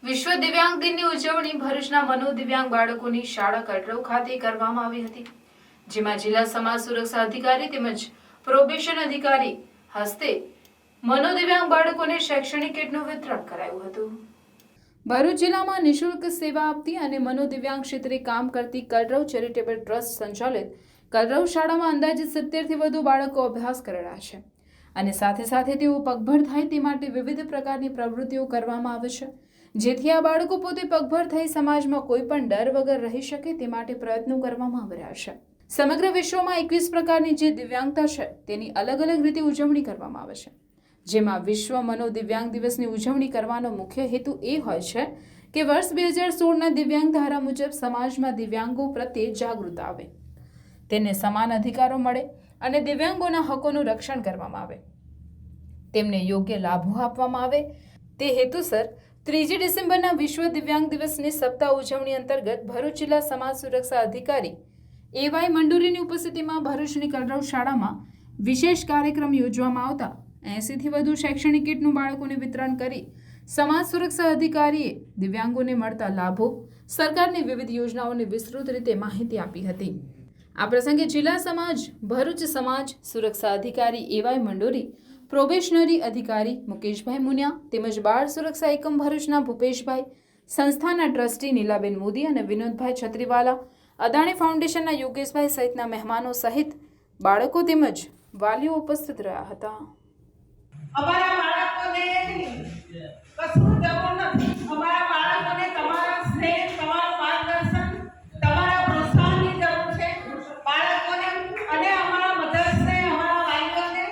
વિશ્વ દિવ્યાંગ દિનની ઉજવણી ભરૂચના મનોદિવ્યાંગ બાળકોની શાળા કટરવ ખાતે કરવામાં આવી હતી, જેમાં જિલ્લા સમાજ સુરક્ષા અધિકારી તેમજ પ્રોબેશન અધિકારી હસ્તે મનોદિવ્યાંગ બાળકોને શૈક્ષણિક કીટનું વિતરણ કરાયું હતું। ભરૂચ જિલ્લામાં નિઃશુલ્ક સેવા આપતી અને મનોદિવ્યાંગ ક્ષેત્રે કામ કરતી કલરવ ચેરિટેબલ ટ્રસ્ટ સંચાલિત કલરવ શાળામાં અંદાજિત 70થી વધુ બાળકો અભ્યાસ કરી રહ્યા છે અને સાથે સાથે તેઓ પગભર થાય તે માટે વિવિધ પ્રકારની પ્રવૃત્તિઓ કરવામાં આવે છે, જેથી આ બાળકો પોતે પગભર થઈ સમાજમાં કોઈ પણ ડર વગર રહી શકે તે માટે પ્રયત્નો કરવામાં આવી રહ્યા છે। સમગ્ર વિશ્વમાં 21 પ્રકારની જે દિવ્યાંગતા છે તેની અલગ અલગ રીતે ઉજવણી કરવામાં આવે છે, જેમાં વિશ્વ મનોદિવ્યાંગ દિવસની ઉજવણી કરવાનો મુખ્ય હેતુ એ હોય છે કે વર્ષ 2016ના દિવ્યાંગ ધારા મુજબ સમાજમાં દિવ્યાંગો પ્રત્યે જાગૃતતા આવે, તેને સમાન અધિકારો મળે અને દિવ્યાંગોના હકોનું રક્ષણ કરવામાં આવે, તેમને યોગ્ય લાભો આપવામાં આવે। તે હેતુસર 3 ડિસેમ્બરના વિશ્વ દિવ્યાંગ દિવસની સપ્તાહ ઉજવણી અંતર્ગત ભરૂચ જિલ્લા સમાજ સુરક્ષા અધિકારી એવાય મંડુરીની ઉપસ્થિતિમાં ભરૂચની કલરવ શાળામાં વિશેષ કાર્યક્રમ યોજવામાં આવતા 80થી વધુ શૈક્ષણિક કીટનું બાળકોને વિતરણ કરી સમાજ સુરક્ષા અધિકારીએ દિવ્યાંગોને મળતા લાભો, સરકારની વિવિધ યોજનાઓની વિસ્તૃત રીતે માહિતી આપી હતી। આ પ્રસંગે જિલ્લા ભરૂચ સમાજ સુરક્ષા અધિકારી એવાય મંડોરી, પ્રોબેશનરી અધિકારી મુકેશભાઈ મુનિયા તેમજ બાળ સુરક્ષા એકમ ભરૂચના ભૂપેશભાઈ, સંસ્થાના ટ્રસ્ટી નીલાબેન મોદી અને વિનોદભાઈ છત્રીવાલા, અદાણી ફાઉન્ડેશનના યોગેશભાઈ સહિતના મહેમાનો સહિત બાળકો તેમજ વાલીઓ ઉપસ્થિત રહ્યા હતા। અમારા બાળકોને કશું જરૂર નથી। અમારા બાળકોને તમારા સ્નેહ, તમારું માર્ગદર્શન, તમારા પ્રોત્સાહનની જરૂર છે। બાળકોને અને અમારા મધર્સને, અમારા વાલીઓને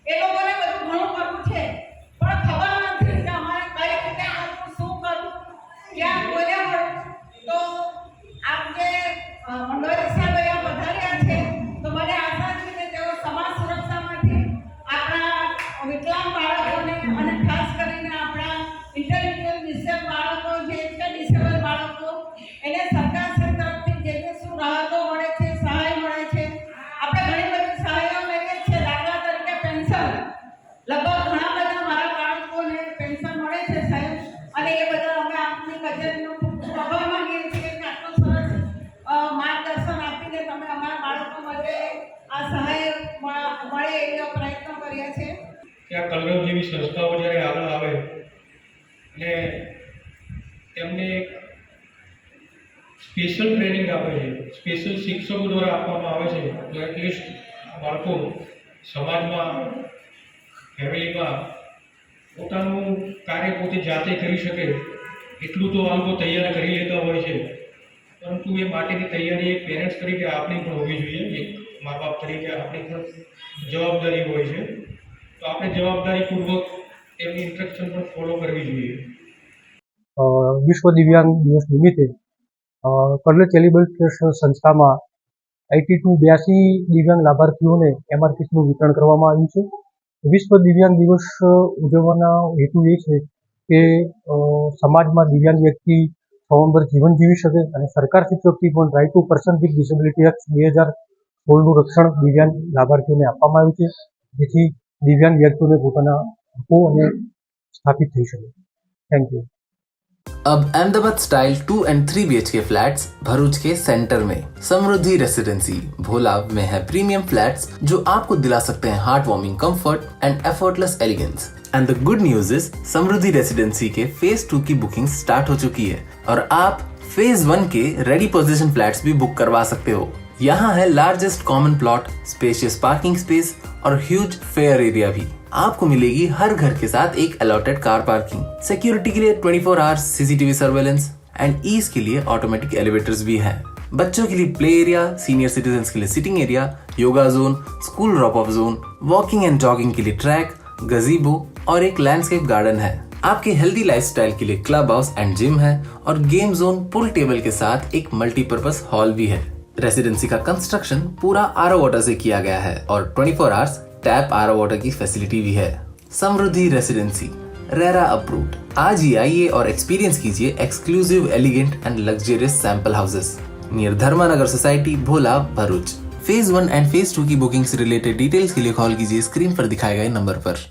એ લોકોને બધું ઘણું કરવું છે, પણ ખબર નથી કે અમારે કઈ રીતે કરવું, શું કરવું, ક્યાં કોને મળવું। તો આપ જે મંડોરી સાહેબ અહીંયા પધાર્યા છે, તો મને આશા છે કે તેઓ સમાજ સુરક્ષામાંથી આપણા વિકલાંગ બાળકોને અને ખાસ કરીને આપણા ઇન્ટેલિજન્ટ ડિસેબલ બાળકો જે છે, ડિસેબલ બાળકો, એને સરકાર તરફથી જે જે શું રાહતો મળે છે, સહાય મળે છે। આપણે ઘણી બધી સહાયો લઈએ છીએ, દાખલા તરીકે પેન્શન, લગભગ ઘણા બધા મારા બાળકોને પેન્શન મળે છે સાહેબ, અને એ બધા અમે આપની કચેરીનો ખૂબ આભાર માનીએ છીએ કે આટલું સરસ માર્ગદર્શન આપીને તમે અમારા બાળકો માટે આ સહાય મળે એવો પ્રયત્ન કર્યા છે। કે આ કલરવ જેવી સંસ્થાઓ જ્યારે આગળ આવે અને તેમને સ્પેશિયલ ટ્રેનિંગ આપે છે, સ્પેશિયલ શિક્ષકો દ્વારા આપવામાં આવે છે, તો એટલીસ્ટ બાળકો સમાજમાં, ફેમિલીમાં પોતાનું કાર્ય પોતે જાતે કરી શકે એટલું તો આ લોકો તૈયાર કરી લેતા હોય છે, પરંતુ એ માટેની તૈયારી એક પેરેન્ટ્સ તરીકે આપણી પણ હોવી જોઈએ, એક મા બાપ તરીકે આપણી પણ જવાબદારી હોય છે। તો આપણે જવાબદારીપૂર્વક એમની ઇન્સ્ટ્રક્શન પણ ફોલો કરવી જોઈએ। વિશ્વ દિવ્યાંગ દિવસ નિમિત્તે કલરવ ચેરિટેબલ ટ્રસ્ટ સંસ્થામાં 82 દિવ્યાંગ લાભાર્થીઓને MR કિટનું વિતરણ કરવામાં આવ્યું છે। વિશ્વ દિવ્યાંગ દિવસ ઉજવવાના હેતુ એ છે કે સમાજમાં દિવ્યાંગ વ્યક્તિ સ્વતંત્ર જીવન જીવી શકે અને સરકાર તરફથી પણ right to person with disability act 2016નું રક્ષણ દિવ્યાંગ લાભાર્થીઓને આપવામાં આવ્યું છે, જેથી दिव्यांग व्यक्तियों ने પોતાના હકો અને સ્થાપિત થઈ શકે। Thank you. अब Ahmedabad style 2 and 3 BHK flats Bharuch के सेंटर में समृद्धि रेसिडेंसी भोला में है प्रीमियम फ्लैट्स जो आपको दिला सकते हैं heart warming comfort and effortless elegance. And the good news is Samriddhi residency के फेज 2 की बुकिंग स्टार्ट हो चुकी है और आप फेज 1 के रेडी पोजीशन फ्लैट्स भी बुक करवा सकते हो। यहाँ है largest common plot, spacious parking space और ह्यूज फेयर एरिया भी। आपको मिलेगी हर घर के साथ एक अलॉटेड कार पार्किंग, सिक्योरिटी के लिए 24 hours CCTV surveillance and ease के लिए ऑटोमेटिक एलिवेटर्स भी हैं। बच्चों के लिए प्ले एरिया, सीनियर सिटीजन्स के लिए sitting area, yoga zone, school drop of zone, walking and jogging के लिए ट्रैक, गजीबो और एक लैंडस्केप गार्डन है। आपके हेल्दी लाइफस्टाइल के लिए क्लब हाउस एंड जिम है और गेम जोन पूल टेबल के साथ एक मल्टीपर्पज हॉल भी है। रेसिडेंसी का कंस्ट्रक्शन पूरा RO वाटर से किया गया है और 24 आवर्स टैप RO वाटर की फैसिलिटी भी है। Samruddhi residency RERA approved. आज ही आइए और एक्सपीरियंस कीजिए exclusive, elegant and luxurious sample houses near Dharmanagar society, Bhola, Bharuch. Phase 1 and phase 2 की बुकिंग से रिलेटेड डिटेल्स के लिए कॉल कीजिए स्क्रीन पर दिखाए गए नंबर पर।